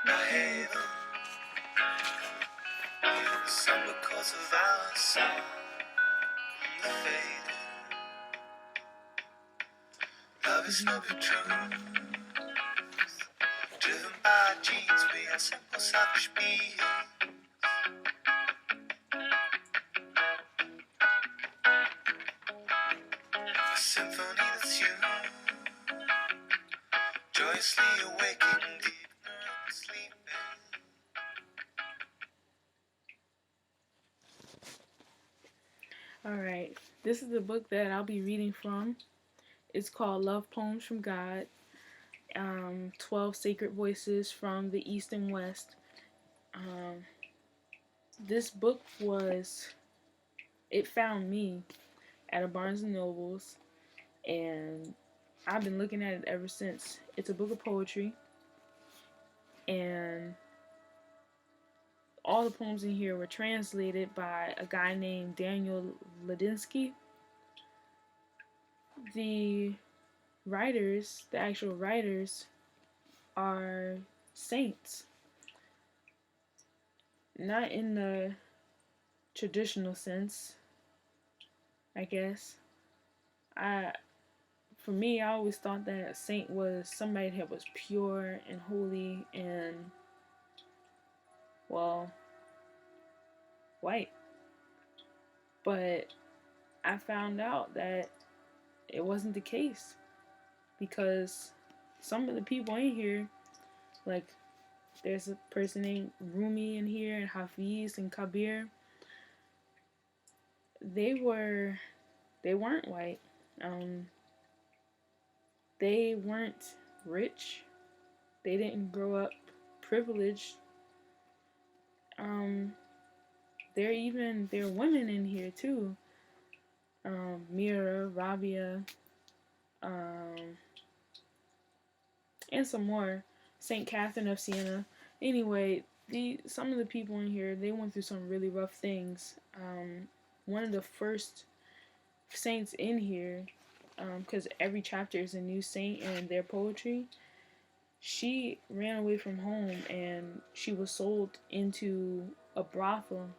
I hate the sun because of our song. The faded. Love is no big truth. Driven by genes, we are simple, selfish beings. A symphony that's you, joyously awaking, the ignorant sleeping. Alright, this is the book that I'll be reading from. It's called Love Poems from God, 12 Sacred Voices from the East and West. This book it found me at a Barnes & Noble's, and I've been looking at it ever since. It's a book of poetry, and all the poems in here were translated by a guy named Daniel Ladinsky. The actual writers, are saints. Not in the traditional sense, I guess. For me, I always thought that a saint was somebody that was pure and holy and, well, white. But I found out that it wasn't the case, because some of the people in here, like there's a person named Rumi in here, and Hafiz and Kabir, they weren't white. They weren't rich. They didn't grow up privileged. There are women in here too. Mira, Rabia, and some more. Saint Catherine of Siena. Anyway, some of the people in here, they went through some really rough things. One of the first saints in here, because every chapter is a new saint and their poetry, she ran away from home and she was sold into a brothel.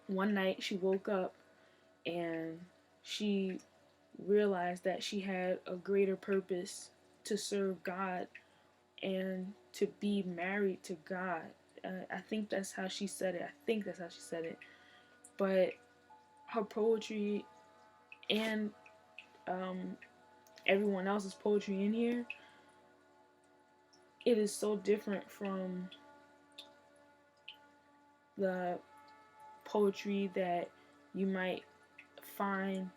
One night she woke up and she realized that she had a greater purpose to serve God and to be married to God. I think that's how she said it. But her poetry and everyone else's poetry in here, it is so different from the poetry that you might find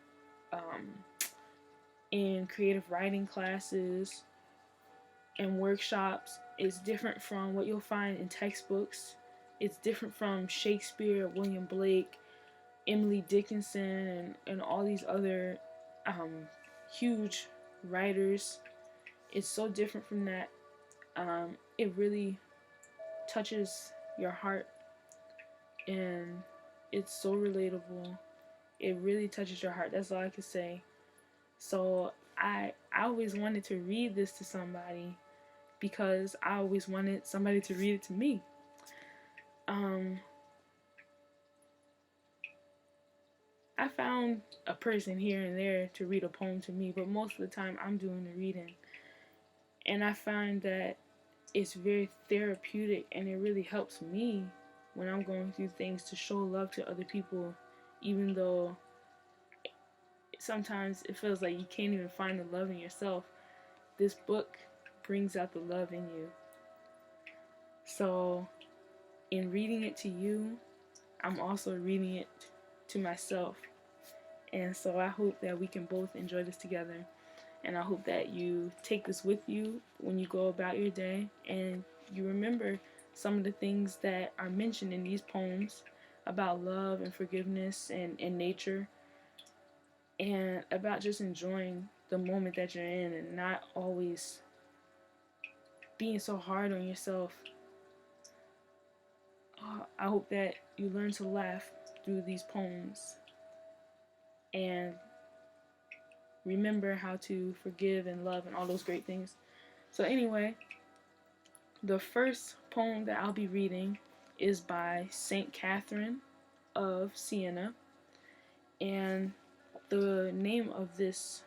in creative writing classes and workshops. It's different from what you'll find in textbooks. It's different from Shakespeare, William Blake, Emily Dickinson, and all these other huge writers. It's so different from that. It really touches your heart, and it's so relatable. It really touches your heart. That's all I can say. So I always wanted to read this to somebody, because I always wanted somebody to read it to me. I found a person here and there to read a poem to me, but most of the time I'm doing the reading. And I find that it's very therapeutic, and it really helps me when I'm going through things to show love to other people, even though sometimes it feels like you can't even find the love in yourself. This book brings out the love in you. So, in reading it to you, I'm also reading it to myself. And so I hope that we can both enjoy this together. And I hope that you take this with you when you go about your day, and you remember some of the things that are mentioned in these poems about love and forgiveness and nature, and about just enjoying the moment that you're in and not always being so hard on yourself. I hope that you learn to laugh through these poems and remember how to forgive and love and all those great things. So anyway, The first poem that I'll be reading is by Saint Catherine of Siena, and the name of this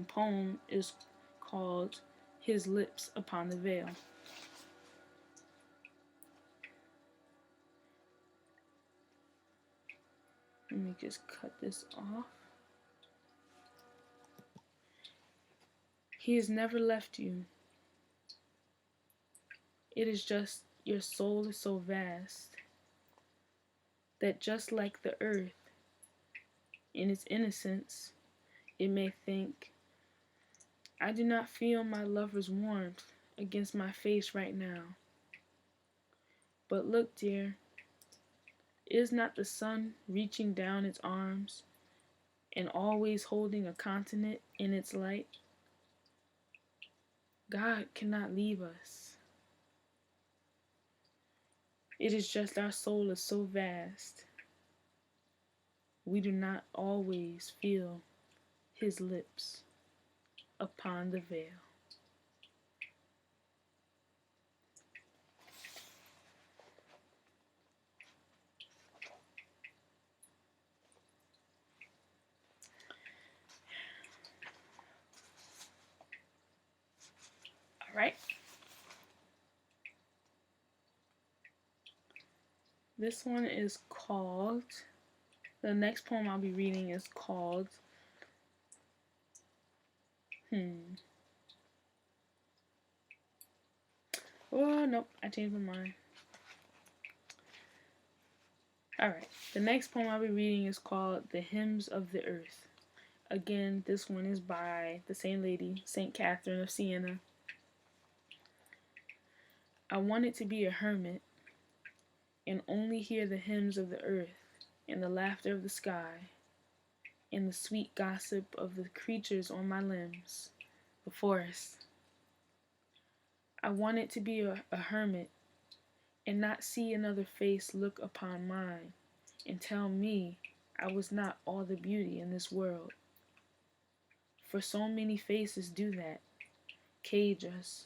poem is called His Lips Upon the Veil. Let me just cut this off. He has never left you. It is just your soul is so vast that just like the earth, in its innocence, it may think, I do not feel my lover's warmth against my face right now. But look, dear, is not the sun reaching down its arms and always holding a continent in its light? God cannot leave us. It is just our soul is so vast, we do not always feel his lips upon the veil. All right. This one is called, the next poem I'll be reading is called, Oh, nope, I changed my mind. Alright, the next poem I'll be reading is called The Hymns of the Earth. Again, this one is by the same lady, St. Catherine of Siena. I wanted to be a hermit and only hear the hymns of the earth and the laughter of the sky and the sweet gossip of the creatures on my limbs, the forest. I wanted to be a hermit and not see another face look upon mine and tell me I was not all the beauty in this world. For so many faces do that, cage us.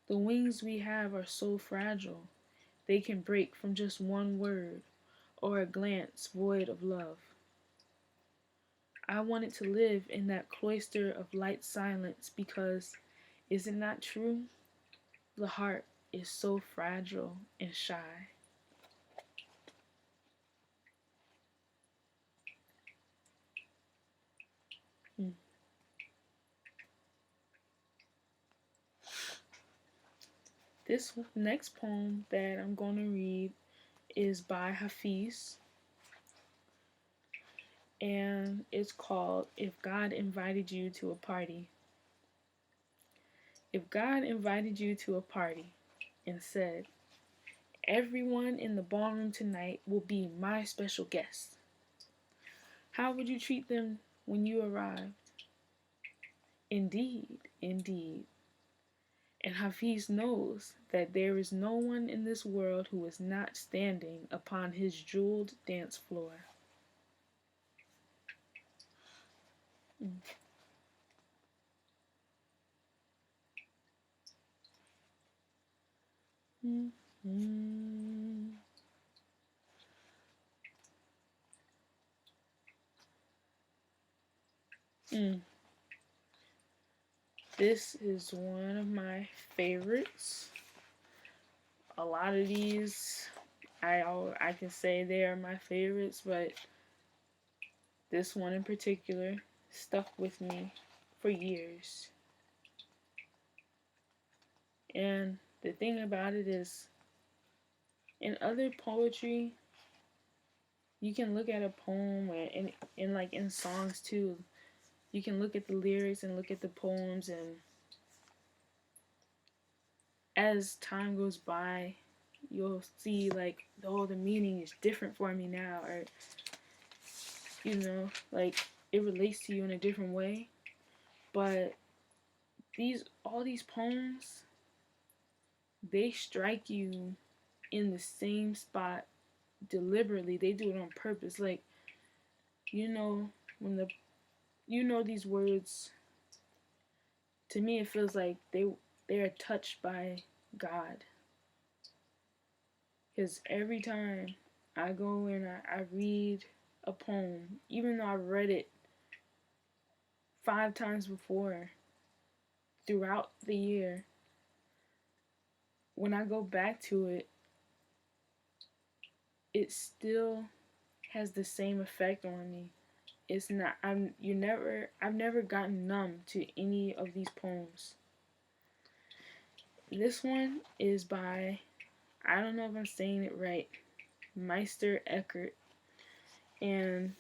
The wings we have are so fragile, they can break from just one word or a glance void of love. I wanted to live in that cloister of light silence because, is it not true? The heart is so fragile and shy. This next poem that I'm going to read is by Hafiz, and it's called If God Invited You to a Party. If God invited you to a party and said, everyone in the ballroom tonight will be my special guest, how would you treat them when you arrived? Indeed, indeed. And Hafiz knows that there is no one in this world who is not standing upon his jeweled dance floor. This is one of my favorites. A lot of these, I can say they are my favorites, but this one in particular stuck with me for years. And the thing about it is, in other poetry, you can look at a poem and like in songs too. You can look at the lyrics and look at the poems, and as time goes by, you'll see like, oh, the meaning is different for me now, or like it relates to you in a different way. But all these poems, they strike you in the same spot deliberately. They do it on purpose. Like, when these words, to me it feels like they they are touched by God. Because every time I go and I read a poem, even though I've read it 5 times before throughout the year, when I go back to it, it still has the same effect on me. It's not I've never gotten numb to any of these poems. This one is by, I don't know if I'm saying it right, Meister Eckhart, and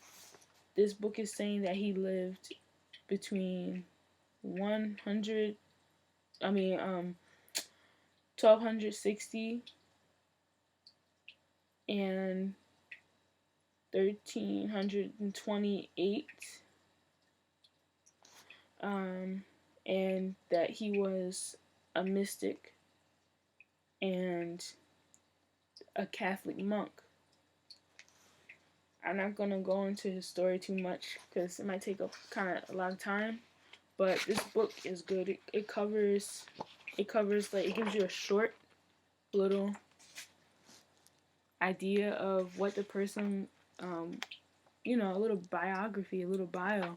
this book is saying that he lived between 100 I mean 1260 and 1328, and that he was a mystic and a Catholic monk. I'm not gonna go into his story too much because it might take a a lot of time. But this book is good. It covers like, it gives you a short little idea of what the person, a little biography, a little bio.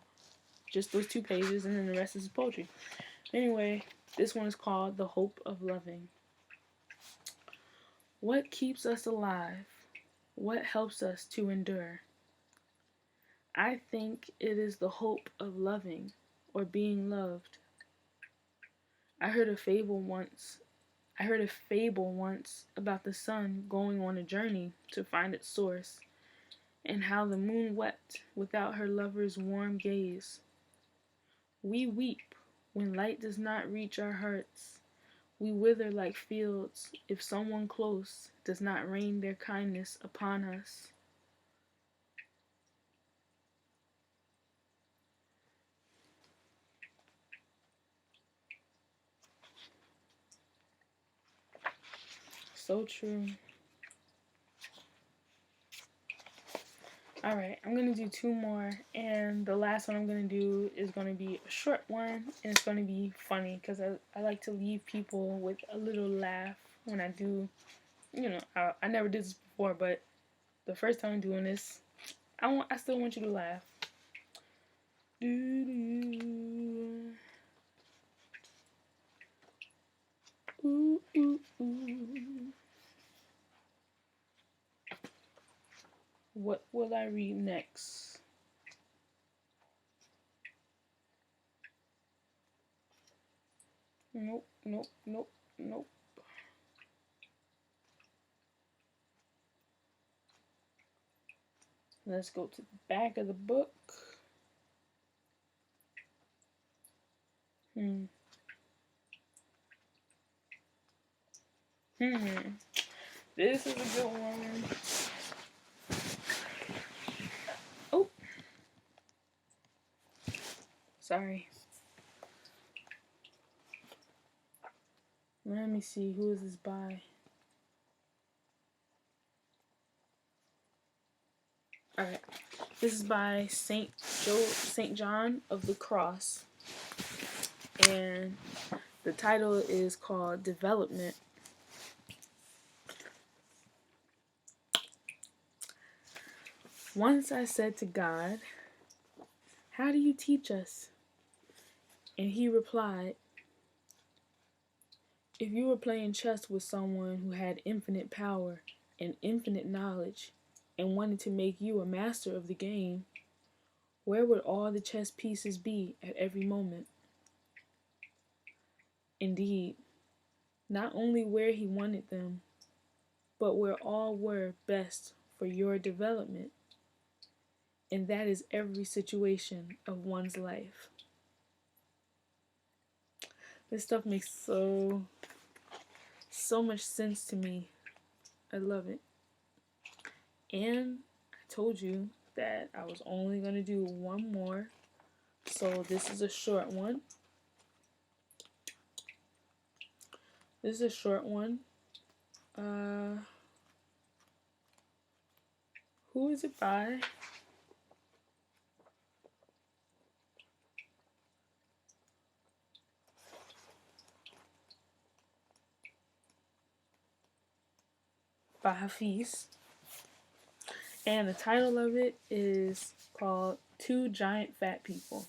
Just those 2 pages, and then the rest is poetry. Anyway, this one is called The Hope of Loving. What keeps us alive? What helps us to endure? I think it is the hope of loving or being loved. I heard a fable once about the sun going on a journey to find its source, and how the moon wept without her lover's warm gaze. We weep when light does not reach our hearts. We wither like fields if someone close does not rain their kindness upon us. So true. Alright, I'm going to do 2 more, and the last one I'm going to do is going to be a short one, and it's going to be funny, because I like to leave people with a little laugh when I do, I never did this before, but the first time I'm doing this, I still want you to laugh. Ooh, ooh, ooh. What will I read next? Nope, nope, nope, nope. Let's go to the back of the book. This is a good one. Oh, sorry. Let me see, who is this by? Alright, this is by Saint John of the Cross, and the title is called Development. Once I said to God, "How do you teach us?" And he replied, "If you were playing chess with someone who had infinite power and infinite knowledge and wanted to make you a master of the game, where would all the chess pieces be at every moment?" Indeed, not only where he wanted them, but where all were best for your development. And that is every situation of one's life. This stuff makes so much sense to me. I love it. And I told you that I was only going to do 1 more. So this is a short one. This is a short one. Who is it by? by Hafiz. And the title of it is called Two Giant Fat People.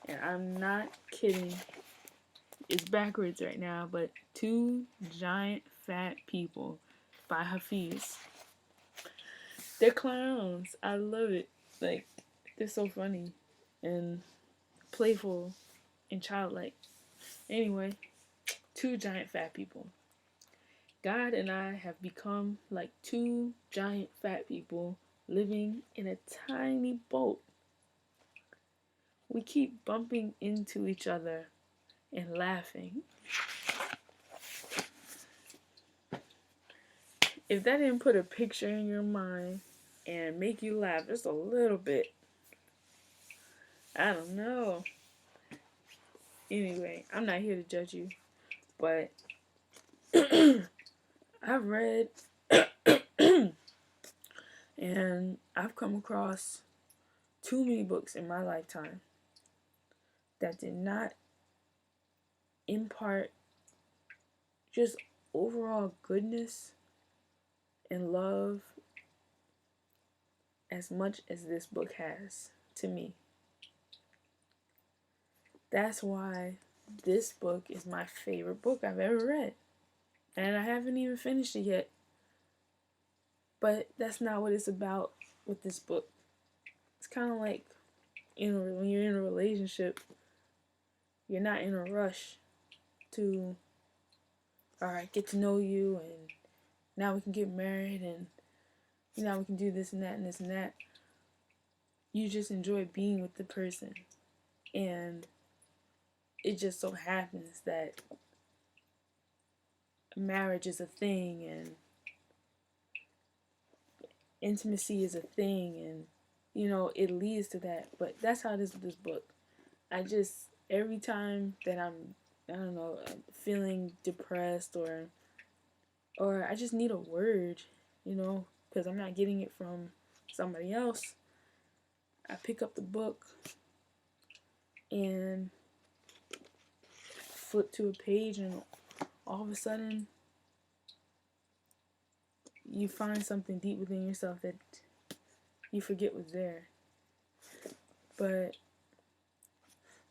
And I'm not kidding. It's backwards right now, but Two Giant Fat People by Hafiz. They're clowns. I love it. Like, they're so funny and playful and childlike. Anyway, Two Giant Fat People. God and I have become like two giant fat people living in a tiny boat. We keep bumping into each other and laughing. If that didn't put a picture in your mind and make you laugh just a little bit, I don't know. Anyway, I'm not here to judge you, but I've read and I've come across too many books in my lifetime that did not impart just overall goodness and love as much as this book has to me. That's why this book is my favorite book I've ever read. And I haven't even finished it yet. But that's not what it's about with this book. It's kind of like, when you're in a relationship, you're not in a rush to, alright, get to know you, and now we can get married, and now we can do this and that and this and that. You just enjoy being with the person. And it just so happens that marriage is a thing, and intimacy is a thing, and it leads to that. But that's how it is with this book. Every time that I'm feeling depressed, or I just need a word, because I'm not getting it from somebody else, I pick up the book and flip to a page, and all of a sudden you find something deep within yourself that you forget was there. But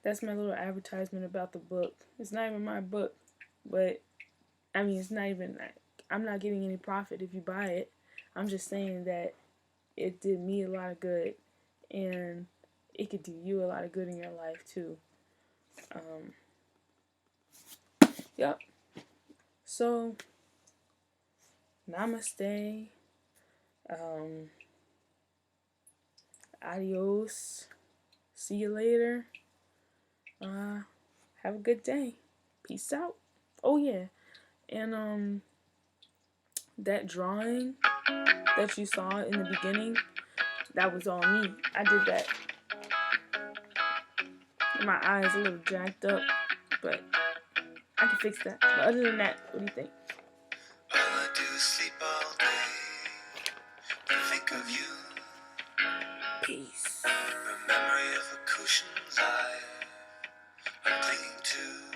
that's my little advertisement about the book. It's not even my book, but it's not even, I'm not getting any profit if you buy it. I'm just saying that it did me a lot of good, and it could do you a lot of good in your life too. Yep. So, namaste. Adios. See you later. Have a good day. Peace out. Oh yeah, and that drawing that you saw in the beginning, that was on me. I did that. My eyes a little jacked up, but I can fix that. But other than that, what do you think? All I do is sleep all day, think of you. Peace. The memory of a cushion's life I'm clinging to.